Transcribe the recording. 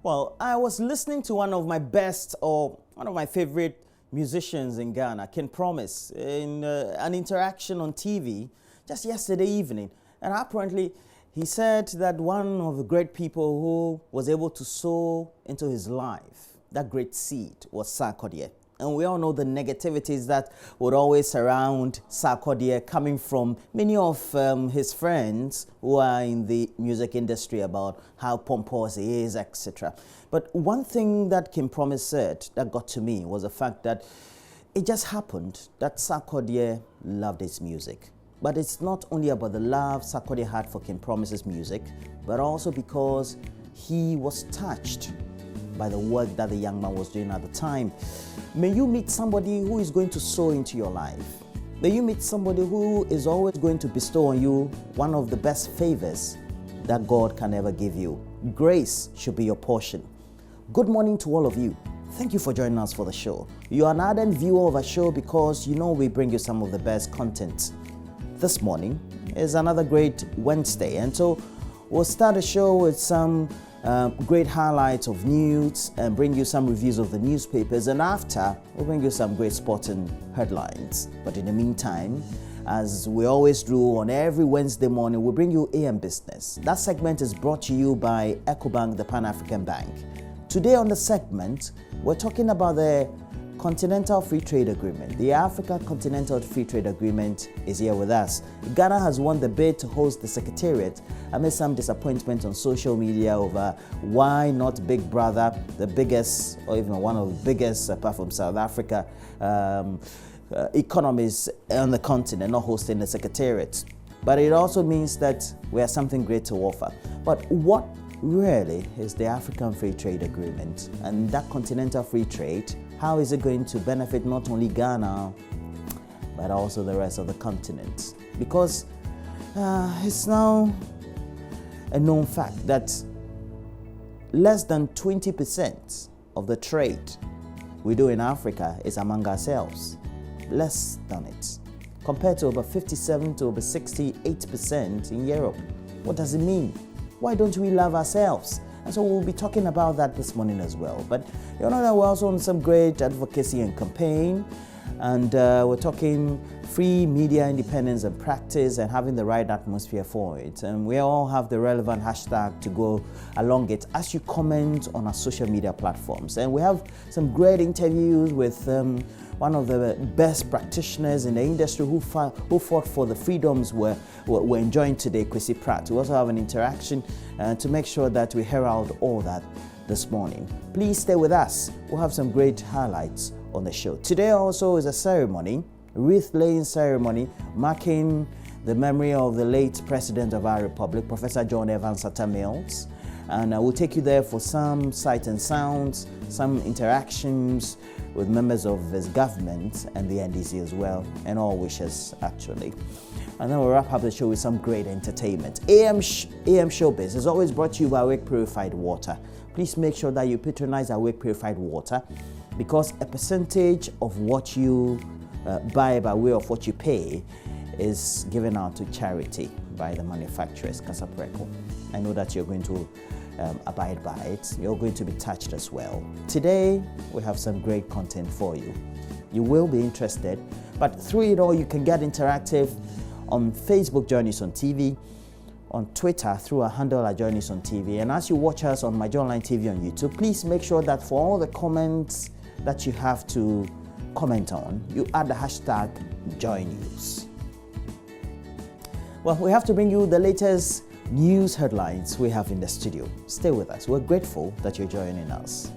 Well, I was listening to one of my best or one of my favorite musicians in Ghana, Ken Promise, in an interaction on TV just yesterday evening. And apparently, he said that one of the great people who was able to sow into his life, that great seed, was Sarkodie. And we all know the negativities that would always surround Sarkodie coming from many of his friends who are in the music industry about how pompous he is, etc. But one thing that Kim Promise said that got to me was the fact that it just happened that Sarkodie loved his music. But it's not only about the love Sarkodie had for Kim Promise's music, but also because he was touched by the work that the young man was doing at the time. May you meet somebody who is going to sow into your life. May you meet somebody who is always going to bestow on you one of the best favors that God can ever give you. Grace should be your portion. Good morning to all of you. Thank you for joining us for the show. You are an ardent viewer of our show because you know we bring you some of the best content. This morning is another great Wednesday, and so we'll start the show with some great highlights of news and bring you some reviews of the newspapers, and after we'll bring you some great sporting headlines. But in the meantime, as we always do on every Wednesday morning, we'll bring you AM Business. That segment is brought to you by EcoBank, the Pan-African Bank. Today on the segment, we're talking about the Continental Free Trade Agreement. The Africa Continental Free Trade Agreement is here with us. Ghana has won the bid to host the Secretariat amid some disappointment on social media over why not Big Brother, the biggest or even one of the biggest apart from South Africa economies on the continent, not hosting the Secretariat. But it also means that we have something great to offer. But what really is the African Free Trade Agreement? And that Continental Free Trade, how is it going to benefit not only Ghana, but also the rest of the continent? Because it's now a known fact that less than 20% of the trade we do in Africa is among ourselves. Less than it. Compared to over 57 to over 68% in Europe. What does it mean? Why don't we love ourselves? And so we'll be talking about that this morning as well. But you know that we're also on some great advocacy and campaign. And we're talking free media independence and practice and having the right atmosphere for it. And we all have the relevant hashtag to go along it as you comment on our social media platforms. And we have some great interviews with one of the best practitioners in the industry who fought for the freedoms we're enjoying today, Kwesi Pratt. We also have an interaction to make sure that we herald all that this morning. Please stay with us. We'll have some great highlights on the show. Today also is a ceremony, wreath-laying ceremony, marking the memory of the late President of our Republic, Professor John Evans Atta Mills. And we'll take you there for some sight and sounds, some interactions with members of his government and the NDC as well, and all wishes actually. And then we'll wrap up the show with some great entertainment. AM Showbiz is always brought to you by Awake Purified Water. Please make sure that you patronize Awake Purified Water, because a percentage of what you buy by way of what you pay is given out to charity by the manufacturers, Casapreco. I know that you're going to abide by it. You're going to be touched as well. Today, we have some great content for you. You will be interested, but through it all, you can get interactive on Facebook, JoyNews on TV, on Twitter through our handle at JoyNews on TV. And as you watch us on My Joy Online TV on YouTube, please make sure that for all the comments that you have to comment on, you add the hashtag JoyNews. Well, we have to bring you the latest news headlines we have in the studio. Stay with us. We're grateful that you're joining us.